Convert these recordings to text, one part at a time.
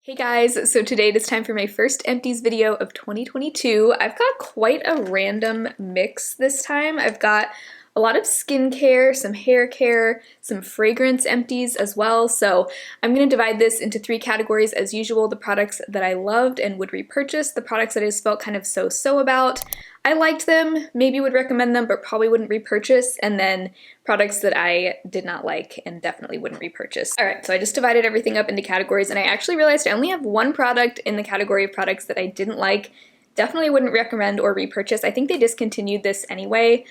Hey guys, so today it is time for my first empties video of 2022. I've got quite a random mix this time. I've got a lot of skincare, some hair care, some fragrance empties as well. So I'm going to divide this into three categories as usual: the products that I loved and would repurchase, the products that I just felt kind of so-so about. I liked them, maybe would recommend them, but probably wouldn't repurchase, and then products that I did not like and definitely wouldn't repurchase. All right, so I just divided everything up into categories, and I actually realized I only have one product in the category of products that I didn't like, definitely wouldn't recommend or repurchase. I think they discontinued this anyway.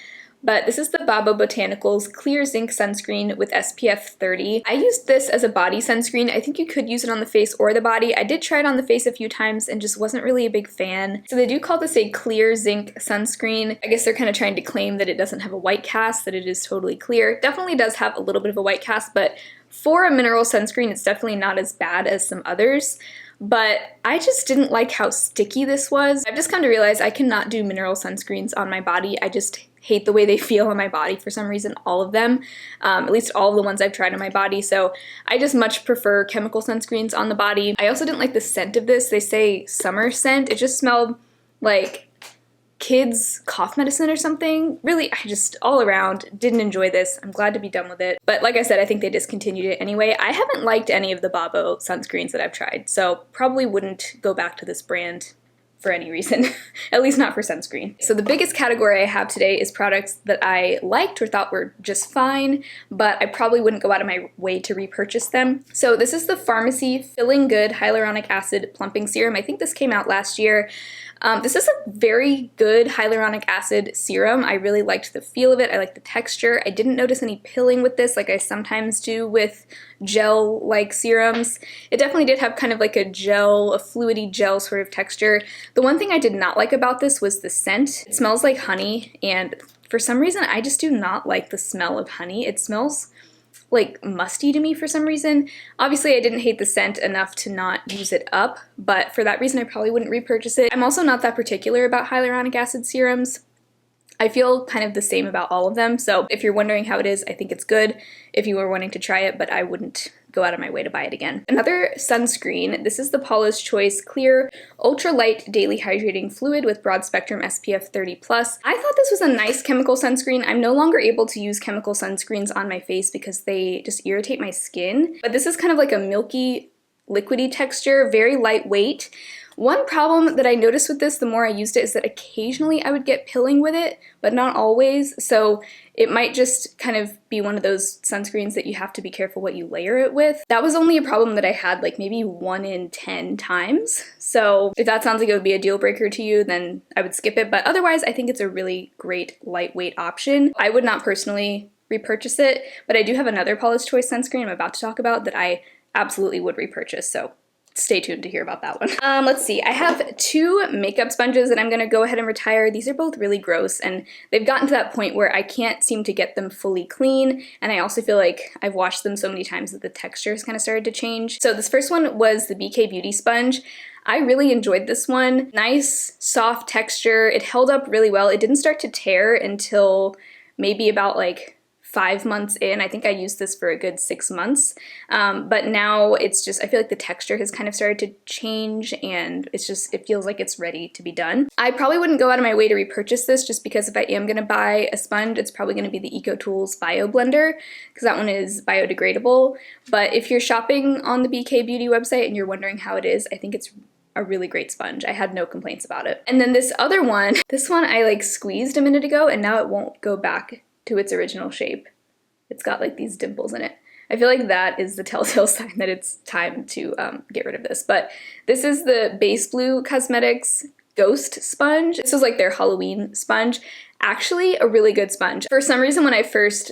But this is the Babo Botanicals Clear Zinc Sunscreen with SPF 30. I used this as a body sunscreen. I think you could use it on the face or the body. I did try it on the face a few times and just wasn't really a big fan. So they do call this a clear zinc sunscreen. I guess they're kind of trying to claim that it doesn't have a white cast, that it is totally clear. Definitely does have a little bit of a white cast, but for a mineral sunscreen, it's definitely not as bad as some others. But I just didn't like how sticky this was. I've just come to realize I cannot do mineral sunscreens on my body. I just hate the way they feel on my body for some reason, all of them, at least all of the ones I've tried on my body. So I just much prefer chemical sunscreens on the body. I also didn't like the scent of this. They say summer scent. It just smelled like kids' cough medicine or something. Really, I just all around didn't enjoy this. I'm glad to be done with it. But like I said, I think they discontinued it anyway. I haven't liked any of the Babo sunscreens that I've tried, so probably wouldn't go back to this brand for any reason, at least not for sunscreen. So the biggest category I have today is products that I liked or thought were just fine, but I probably wouldn't go out of my way to repurchase them. So this is the Pharmacy Feeling Good Hyaluronic Acid Plumping Serum. I think this came out last year. This is a very good hyaluronic acid serum. I really liked the feel of it. I liked the texture. I didn't notice any pilling with this like I sometimes do with gel-like serums. It definitely did have kind of like a gel, a fluidy gel sort of texture. The one thing I did not like about this was the scent. It smells like honey, and for some reason I just do not like the smell of honey. It smells like musty to me for some reason. Obviously I didn't hate the scent enough to not use it up, but for that reason I probably wouldn't repurchase it. I'm also not that particular about hyaluronic acid serums. I feel kind of the same about all of them, so if you're wondering how it is, I think it's good if you were wanting to try it, but I wouldn't go out of my way to buy it again. Another sunscreen, this is the Paula's Choice Clear Ultra Light Daily Hydrating Fluid with Broad Spectrum SPF 30+. I thought this was a nice chemical sunscreen. I'm no longer able to use chemical sunscreens on my face because they just irritate my skin, but this is kind of like a milky, liquidy texture, very lightweight. One problem that I noticed with this the more I used it is that occasionally I would get pilling with it, but not always, so it might just kind of be one of those sunscreens that you have to be careful what you layer it with. That was only a problem that I had like maybe 1 in 10 times, so if that sounds like it would be a deal breaker to you, then I would skip it, but otherwise I think it's a really great lightweight option. I would not personally repurchase it, but I do have another Paula's Choice sunscreen I'm about to talk about that I absolutely would repurchase, so stay tuned to hear about that one. Let's see, I have two makeup sponges that I'm gonna go ahead and retire. These are both really gross, and they've gotten to that point where I can't seem to get them fully clean, and I also feel like I've washed them so many times that the texture has kind of started to change. So this first one was the BK Beauty Sponge. I really enjoyed this one. Nice, soft texture. It held up really well. It didn't start to tear until maybe about like 5 months in. I think I used this for a good 6 months, but now it's just, I feel like the texture has kind of started to change, and it's just, it feels like it's ready to be done. I probably wouldn't go out of my way to repurchase this just because if I am going to buy a sponge, it's probably going to be the EcoTools Bio Blender because that one is biodegradable, but if you're shopping on the BK Beauty website and you're wondering how it is, I think it's a really great sponge. I had no complaints about it. And then this other one, this one I like squeezed a minute ago and now it won't go back to its original shape. It's got like these dimples in it. I feel like that is the telltale sign that it's time to get rid of this. But this is the Baseblue Cosmetics Ghost Sponge. This was like their Halloween sponge. Actually a really good sponge. For some reason when I first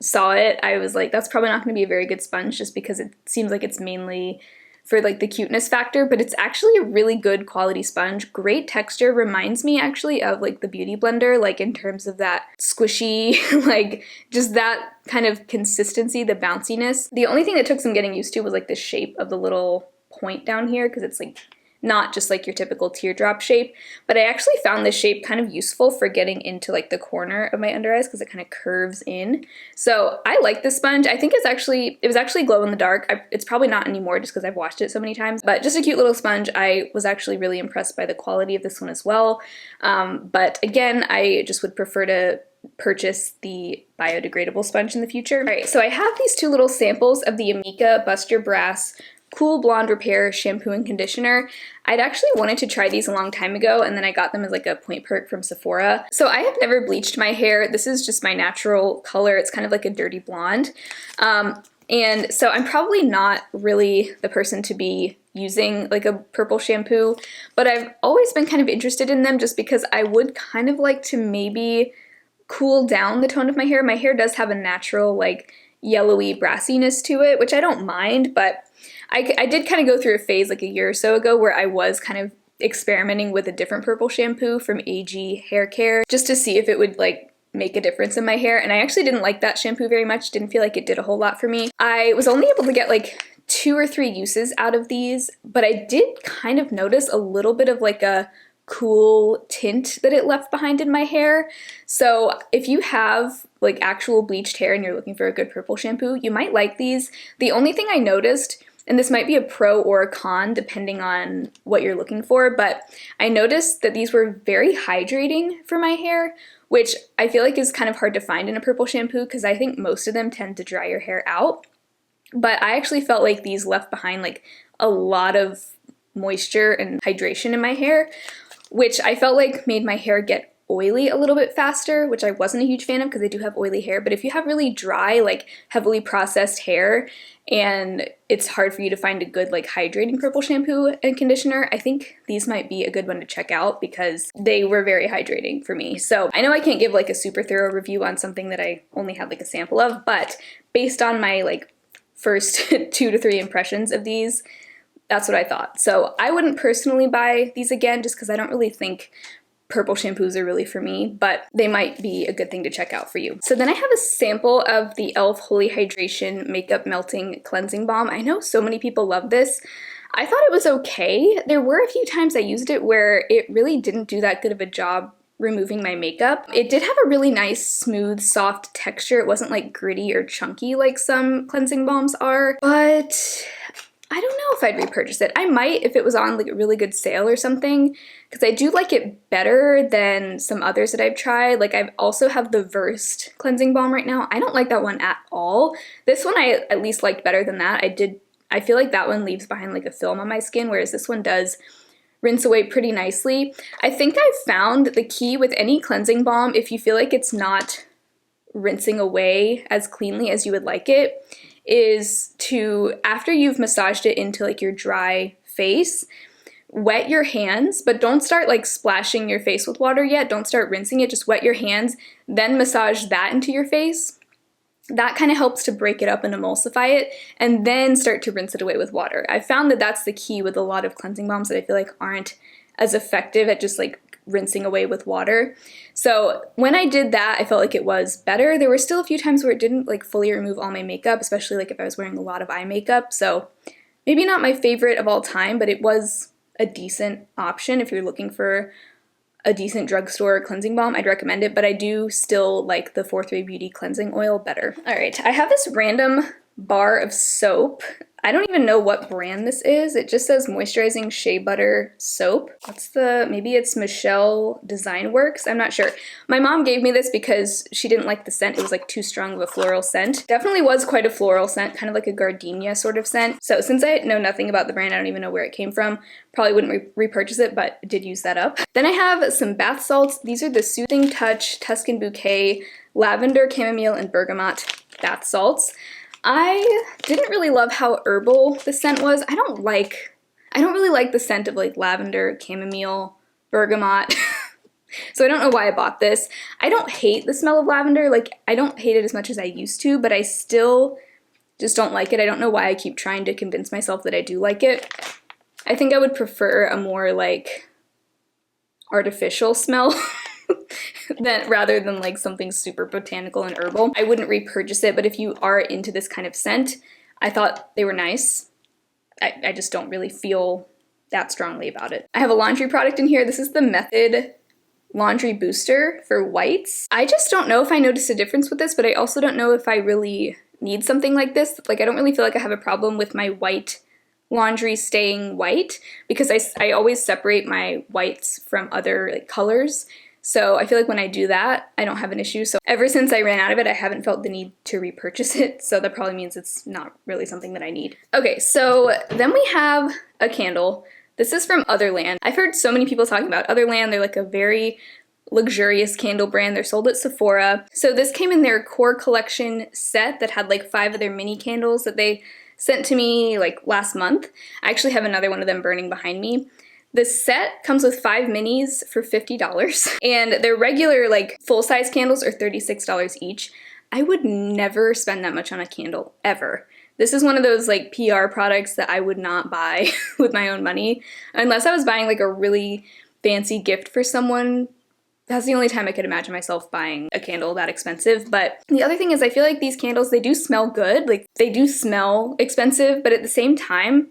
saw it, I was like, that's probably not going to be a very good sponge just because it seems like it's mainly for like the cuteness factor, but it's actually a really good quality sponge. Great texture, reminds me actually of like the Beauty Blender, like in terms of that squishy, like just that kind of consistency, the bounciness. The only thing that took some getting used to was like the shape of the little point down here because it's like not just like your typical teardrop shape, but I actually found this shape kind of useful for getting into like the corner of my under eyes because it kind of curves in. So I like this sponge. I think it was actually glow in the dark. It's probably not anymore just because I've washed it so many times, but just a cute little sponge. I was actually really impressed by the quality of this one as well. But again, I just would prefer to purchase the biodegradable sponge in the future. All right, so I have these two little samples of the Amika Bust Your Brass Cool Blonde Repair shampoo and conditioner. I'd actually wanted to try these a long time ago, and then I got them as like a point perk from Sephora. So I have never bleached my hair. This is just my natural color. It's kind of like a dirty blonde. And so I'm probably not really the person to be using like a purple shampoo, but I've always been kind of interested in them just because I would kind of like to maybe cool down the tone of my hair. My hair does have a natural like yellowy brassiness to it, which I don't mind, but I did kind of go through a phase like a year or so ago where I was kind of experimenting with a different purple shampoo from AG Hair Care just to see if it would like make a difference in my hair, and I actually didn't like that shampoo very much. Didn't feel like it did a whole lot for me. I was only able to get like 2 or 3 uses out of these, but I did kind of notice a little bit of like a cool tint that it left behind in my hair. So if you have like actual bleached hair and you're looking for a good purple shampoo, you might like these. The only thing I noticed, and this might be a pro or a con depending on what you're looking for, but I noticed that these were very hydrating for my hair, which I feel like is kind of hard to find in a purple shampoo because I think most of them tend to dry your hair out. But I actually felt like these left behind like a lot of moisture and hydration in my hair, which I felt like made my hair get oily a little bit faster, which I wasn't a huge fan of because I do have oily hair. But if you have really dry, like heavily processed hair and it's hard for you to find a good like hydrating purple shampoo and conditioner, I think these might be a good one to check out because they were very hydrating for me. So I know I can't give like a super thorough review on something that I only had like a sample of, but based on my like first 2 to 3 impressions of these, that's what I thought. So I wouldn't personally buy these again just because I don't really think purple shampoos are really for me, but they might be a good thing to check out for you. So then I have a sample of the e.l.f. Holy Hydration Makeup Melting Cleansing Balm. I know so many people love this. I thought it was okay. There were a few times I used it where it really didn't do that good of a job removing my makeup. It did have a really nice, smooth, soft texture. It wasn't like gritty or chunky like some cleansing balms are, but I don't know if I'd repurchase it. I might if it was on like a really good sale or something, because I do like it better than some others that I've tried. Like I also have the Versed cleansing balm right now. I don't like that one at all. This one I at least liked better than that. I feel like that one leaves behind like a film on my skin, whereas this one does rinse away pretty nicely. I think I've found the key with any cleansing balm, if you feel like it's not rinsing away as cleanly as you would like it, is to, after you've massaged it into like your dry face, wet your hands, but don't start like splashing your face with water yet. Don't start rinsing it, just wet your hands, then massage that into your face. That kind of helps to break it up and emulsify it, and then start to rinse it away with water. I found that that's the key with a lot of cleansing balms that I feel like aren't as effective at just like rinsing away with water. So when I did that, I felt like it was better. There were still a few times where it didn't like fully remove all my makeup, especially like if I was wearing a lot of eye makeup. So maybe not my favorite of all time, but it was a decent option if you're looking for a decent drugstore cleansing balm. I'd recommend it, but I do still like the 4th-Ray Beauty cleansing oil better. All right, I have this random bar of soap. I don't even know what brand this is. It just says moisturizing shea butter soap. Maybe it's Michel Design Works. I'm not sure. My mom gave me this because she didn't like the scent. It was like too strong of a floral scent. Definitely was quite a floral scent, kind of like a gardenia sort of scent. So since I know nothing about the brand, I don't even know where it came from, probably wouldn't repurchase it, but did use that up. Then I have some bath salts. These are the Soothing Touch Tuscan Bouquet Lavender, Chamomile, and Bergamot bath salts. I didn't really love how herbal the scent was. I don't really like the scent of like lavender, chamomile, bergamot. So I don't know why I bought this. I don't hate the smell of lavender. Like I don't hate it as much as I used to, but I still just don't like it. I don't know why I keep trying to convince myself that I do like it. I think I would prefer a more like artificial smell rather than like something super botanical and herbal. I wouldn't repurchase it, but if you are into this kind of scent, I thought they were nice. I just don't really feel that strongly about it. I have a laundry product in here. This is the Method Laundry Booster for whites. I just don't know if I noticed a difference with this, but I also don't know if I really need something like this. Like, I don't really feel like I have a problem with my white laundry staying white because I always separate my whites from other like colors. So I feel like when I do that, I don't have an issue. So ever since I ran out of it, I haven't felt the need to repurchase it. So that probably means it's not really something that I need. Okay, so then we have a candle. This is from Otherland. I've heard so many people talking about Otherland. They're like a very luxurious candle brand. They're sold at Sephora. So this came in their core collection set that had like 5 of their mini candles that they sent to me like last month. I actually have another one of them burning behind me. This set comes with 5 minis for $50, and their regular like full-size candles are $36 each. I would never spend that much on a candle, ever. This is one of those like PR products that I would not buy with my own money, unless I was buying like a really fancy gift for someone. That's the only time I could imagine myself buying a candle that expensive. But the other thing is I feel like these candles, they do smell good. Like, they do smell expensive, but at the same time,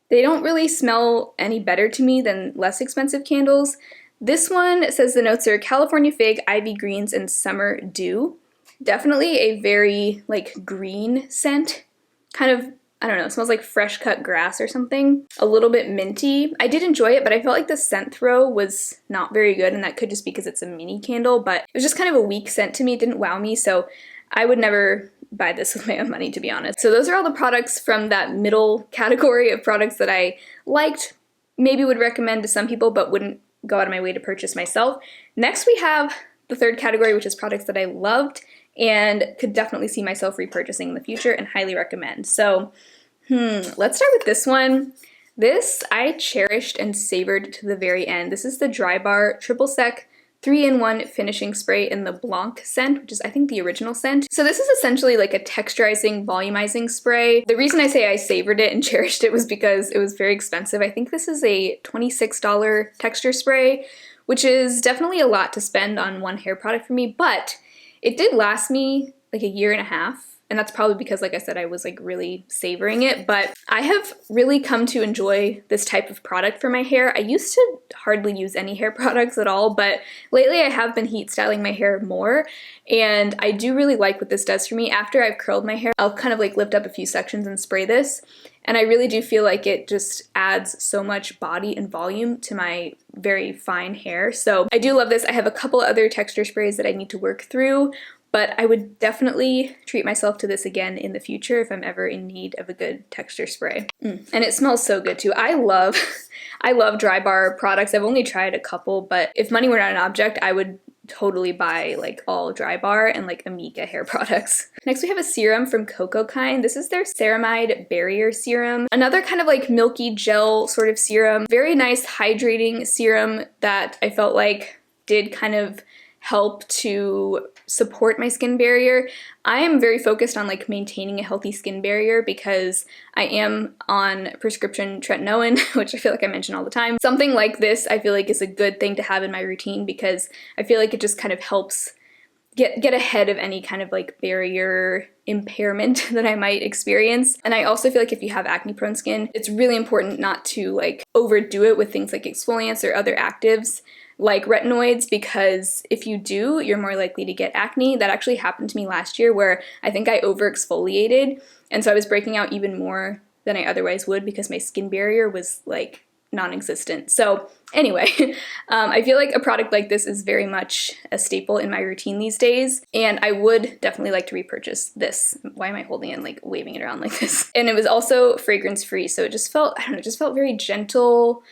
they don't really smell any better to me than less expensive candles. This one says the notes are California fig, ivy greens, and summer dew. Definitely a very like green scent. Kind of, I don't know, it smells like fresh cut grass or something. A little bit minty. I did enjoy it, but I felt like the scent throw was not very good, and that could just be because it's a mini candle, but it was just kind of a weak scent to me. It didn't wow me, so I would never buy this with my own money, to be honest. So those are all the products from that middle category of products that I liked, maybe would recommend to some people, but wouldn't go out of my way to purchase myself. Next we have the third category, which is products that I loved and could definitely see myself repurchasing in the future and highly recommend. So, let's start with this one. This I cherished and savored to the very end. This is the Drybar Triple Sec 3-in-1 finishing spray in the Blanc scent, which is I think the original scent. So this is essentially like a texturizing, volumizing spray. The reason I say I savored it and cherished it was because it was very expensive. I think this is a $26 texture spray, which is definitely a lot to spend on one hair product for me, but it did last me like a year and a half. And that's probably because, like I said, I was like really savoring it, but I have really come to enjoy this type of product for my hair. I used to hardly use any hair products at all, but lately I have been heat styling my hair more, and I do really like what this does for me. After I've curled my hair, I'll kind of like lift up a few sections and spray this, and I really do feel like it just adds so much body and volume to my very fine hair. So I do love this. I have a couple other texture sprays that I need to work through, but I would definitely treat myself to this again in the future if I'm ever in need of a good texture spray. And it smells so good too. I love Drybar products. I've only tried a couple, but if money were not an object, I would totally buy like all Drybar and like Amika hair products. Next we have a serum from cocokind. This is their ceramide barrier serum. Another kind of like milky gel sort of serum. Very nice hydrating serum that I felt like did kind of help to support my skin barrier. I am very focused on like maintaining a healthy skin barrier because I am on prescription tretinoin, which I feel like I mention all the time. Something like this I feel like is a good thing to have in my routine because I feel like it just kind of helps get ahead of any kind of like barrier impairment that I might experience. And I also feel like if you have acne prone skin, it's really important not to like overdo it with things like exfoliants or other actives like retinoids, because if you do, you're more likely to get acne. That actually happened to me last year where I think I over exfoliated, and so I was breaking out even more than I otherwise would because my skin barrier was like non-existent. So anyway, I feel like a product like this is very much a staple in my routine these days, and I would definitely like to repurchase this. Why am I holding it and like waving it around like this? And it was also fragrance free, so it just felt, I don't know, it just felt very gentle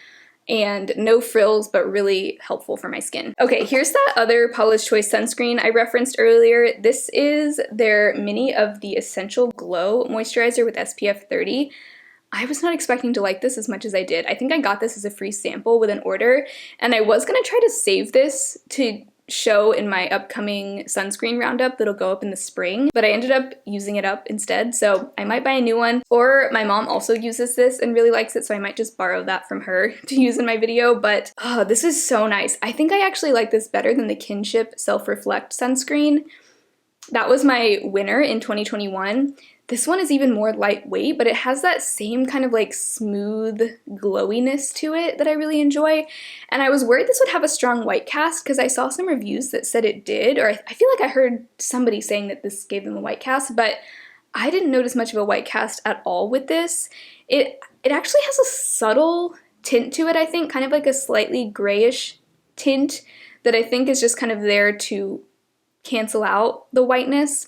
and no frills, but really helpful for my skin. Okay, here's that other Paula's Choice sunscreen I referenced earlier. This is their mini of the Essential Glow moisturizer with SPF 30. I was not expecting to like this as much as I did. I think I got this as a free sample with an order, and I was gonna try to save this to show in my upcoming sunscreen roundup that'll go up in the spring, but I ended up using it up instead, so I might buy a new one. Or my mom also uses this and really likes it, so I might just borrow that from her to use in my video. But oh, this is so nice. I think I actually like this better than the Kinship Self Reflect sunscreen. That was my winner in 2021. This one is even more lightweight, but it has that same kind of like smooth glowiness to it that I really enjoy. And I was worried this would have a strong white cast because I saw some reviews that said it did, or I feel like I heard somebody saying that this gave them a white cast, but I didn't notice much of a white cast at all with this. It actually has a subtle tint to it, I think, kind of like a slightly grayish tint that I think is just kind of there to cancel out the whiteness.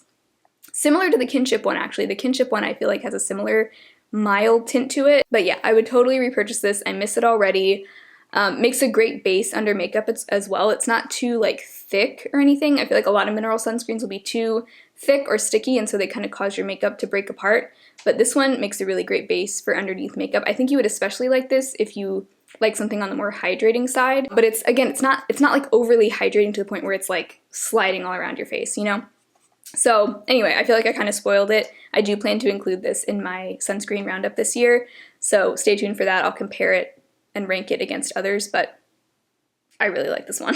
Similar to the Kinship one, actually. The Kinship one I feel like has a similar mild tint to it. But yeah, I would totally repurchase this. I miss it already. Makes a great base under makeup as well. It's not too like thick or anything. I feel like a lot of mineral sunscreens will be too thick or sticky, and so they kind of cause your makeup to break apart. But this one makes a really great base for underneath makeup. I think you would especially like this if you like something on the more hydrating side. But it's not like overly hydrating to the point where it's like sliding all around your face, you know? So anyway, I feel like I kind of spoiled it. I do plan to include this in my sunscreen roundup this year, so stay tuned for that. I'll compare it and rank it against others, but I really like this one,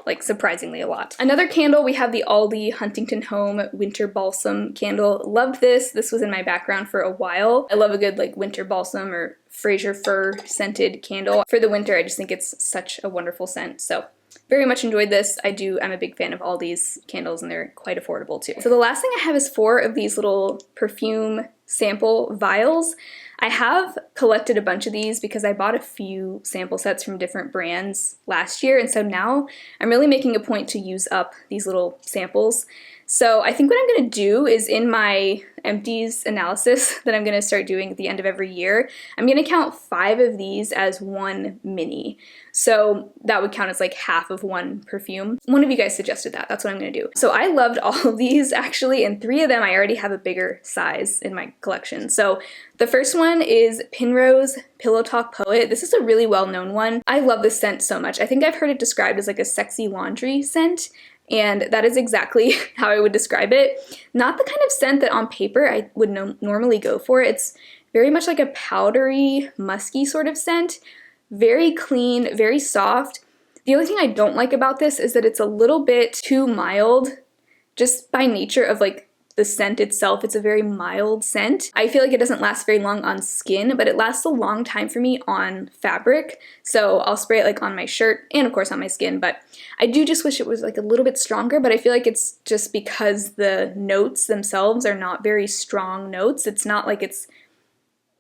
like surprisingly a lot. Another candle, we have the Aldi Huntington Home Winter Balsam candle. Loved this. This was in my background for a while. I love a good like winter balsam or Fraser fir scented candle. For the winter, I just think it's such a wonderful scent, so very much enjoyed this. I'm a big fan of Aldi's candles, and they're quite affordable too. So the last thing I have is 4 of these little perfume sample vials. I have collected a bunch of these because I bought a few sample sets from different brands last year, and so now I'm really making a point to use up these little samples. So I think what I'm going to do is in my empties analysis that I'm going to start doing at the end of every year, I'm going to count 5 of these as one mini. So that would count as like half of one perfume. One of you guys suggested that. That's what I'm going to do. So I loved all of these actually, and 3 of them I already have a bigger size in my collection. So the first one is Penrose Pillow Talk Poet. This is a really well-known one. I love this scent so much. I think I've heard it described as like a sexy laundry scent, and that is exactly how I would describe it. Not the kind of scent that on paper I would normally go for. It's very much like a powdery, musky sort of scent. Very clean, very soft. The only thing I don't like about this is that it's a little bit too mild, just by nature of like the scent itself. It's a very mild scent. I feel like it doesn't last very long on skin, but it lasts a long time for me on fabric. So I'll spray it like on my shirt and of course on my skin, but I do just wish it was like a little bit stronger, but I feel like it's just because the notes themselves are not very strong notes. It's not like it's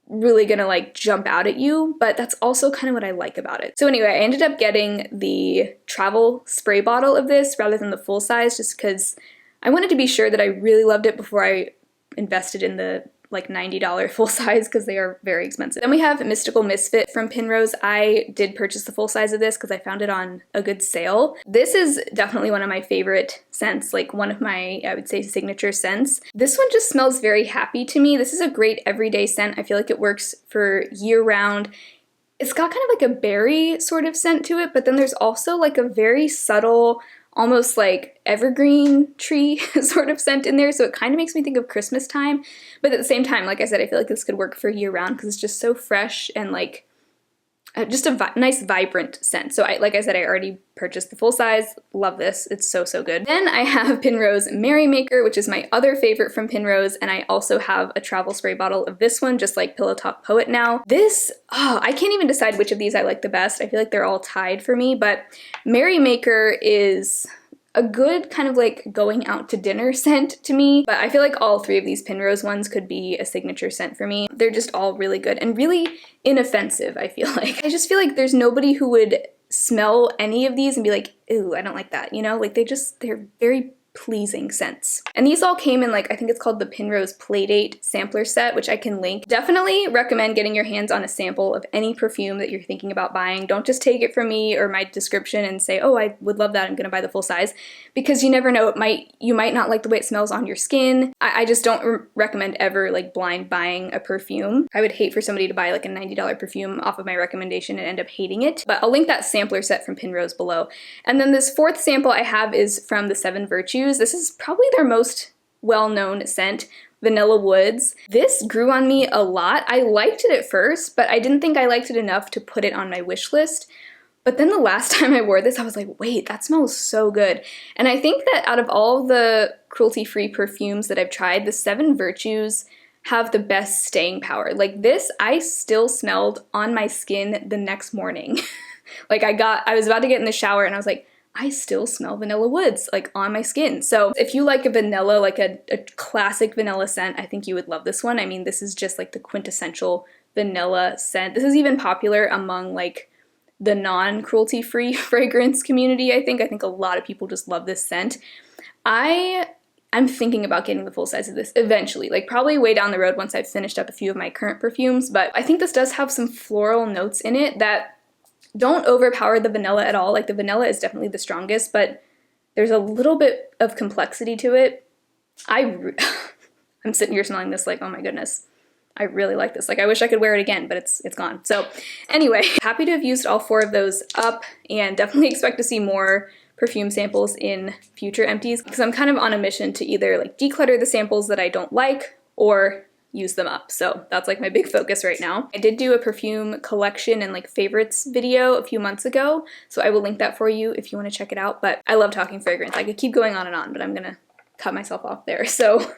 really gonna like jump out at you, but that's also kind of what I like about it. So anyway, I ended up getting the travel spray bottle of this rather than the full size just because I wanted to be sure that I really loved it before I invested in the like $90 full size because they are very expensive. Then we have Mystical Misfit from Penrose. I did purchase the full size of this because I found it on a good sale. This is definitely one of my favorite scents, like one of my, I would say, signature scents. This one just smells very happy to me. This is a great everyday scent. I feel like it works for year round. It's got kind of like a berry sort of scent to it, but then there's also like a very subtle, almost like evergreen tree sort of scent in there, so it kind of makes me think of Christmas time. But at the same time, like I said, I feel like this could work for year round because it's just so fresh and like just a nice vibrant scent. So like I said, I already purchased the full size. Love this. It's so, so good. Then I have Penrose Merrymaker, which is my other favorite from Penrose, and I also have a travel spray bottle of this one, just like Pillow Talk Poet now. This, I can't even decide which of these I like the best. I feel like they're all tied for me, but Merrymaker is a good kind of like going out to dinner scent to me, but I feel like all 3 of these Penrose ones could be a signature scent for me. They're just all really good and really inoffensive, I feel like. I just feel like there's nobody who would smell any of these and be like, ooh, I don't like that, you know? Like they're very pleasing scents. And these all came in like, I think it's called the Penrose Playdate sampler set, which I can link. Definitely recommend getting your hands on a sample of any perfume that you're thinking about buying. Don't just take it from me or my description and say, oh, I would love that, I'm gonna buy the full size, because you never know, you might not like the way it smells on your skin. I just don't recommend ever like blind buying a perfume. I would hate for somebody to buy like a $90 perfume off of my recommendation and end up hating it, but I'll link that sampler set from Penrose below. And then this 4th sample I have is from the 7 Virtues. This is probably their most well-known scent, Vanilla Woods. This grew on me a lot. I liked it at first, but I didn't think I liked it enough to put it on my wish list. But then the last time I wore this, I was like, wait, that smells so good. And I think that out of all the cruelty-free perfumes that I've tried, the 7 Virtues have the best staying power. Like this, I still smelled on my skin the next morning. Like I was about to get in the shower and I was like, I still smell vanilla woods like on my skin. So if you like a vanilla, like a classic vanilla scent, I think you would love this one. I mean, this is just like the quintessential vanilla scent. This is even popular among like the non-cruelty free fragrance community, I think. I think a lot of people just love this scent. I'm thinking about getting the full size of this eventually, like probably way down the road once I've finished up a few of my current perfumes, but I think this does have some floral notes in it that don't overpower the vanilla at all. Like the vanilla is definitely the strongest, but there's a little bit of complexity to it. I'm sitting here smelling this like, oh my goodness, I really like this. Like I wish I could wear it again, but it's gone. So anyway, happy to have used all 4 of those up and definitely expect to see more perfume samples in future empties because I'm kind of on a mission to either like declutter the samples that I don't like or use them up. So that's like my big focus right now. I did do a perfume collection and like favorites video a few months ago, so I will link that for you if you want to check it out. But I love talking fragrance. I could keep going on and on, but I'm gonna cut myself off there. So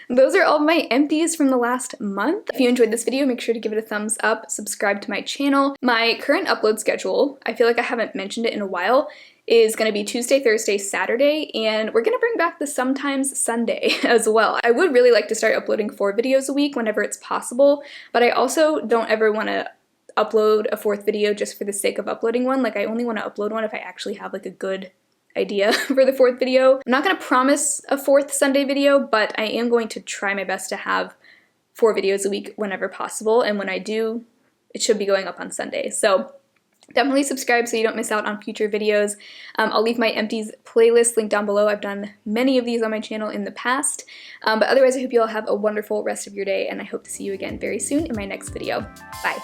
those are all my empties from the last month. If you enjoyed this video, make sure to give it a thumbs up, subscribe to my channel. My current upload schedule, I feel like I haven't mentioned it in a while, is going to be Tuesday, Thursday, Saturday, and we're going to bring back the sometimes Sunday as well. I would really like to start uploading 4 videos a week whenever it's possible, but I also don't ever want to upload a 4th video just for the sake of uploading one. Like I only want to upload one if I actually have like a good idea for the 4th video. I'm not going to promise a 4th Sunday video, but I am going to try my best to have 4 videos a week whenever possible, and when I do, it should be going up on Sunday. So definitely subscribe so you don't miss out on future videos. I'll leave my empties playlist linked down below. I've done many of these on my channel in the past. But otherwise, I hope you all have a wonderful rest of your day, and I hope to see you again very soon in my next video. Bye.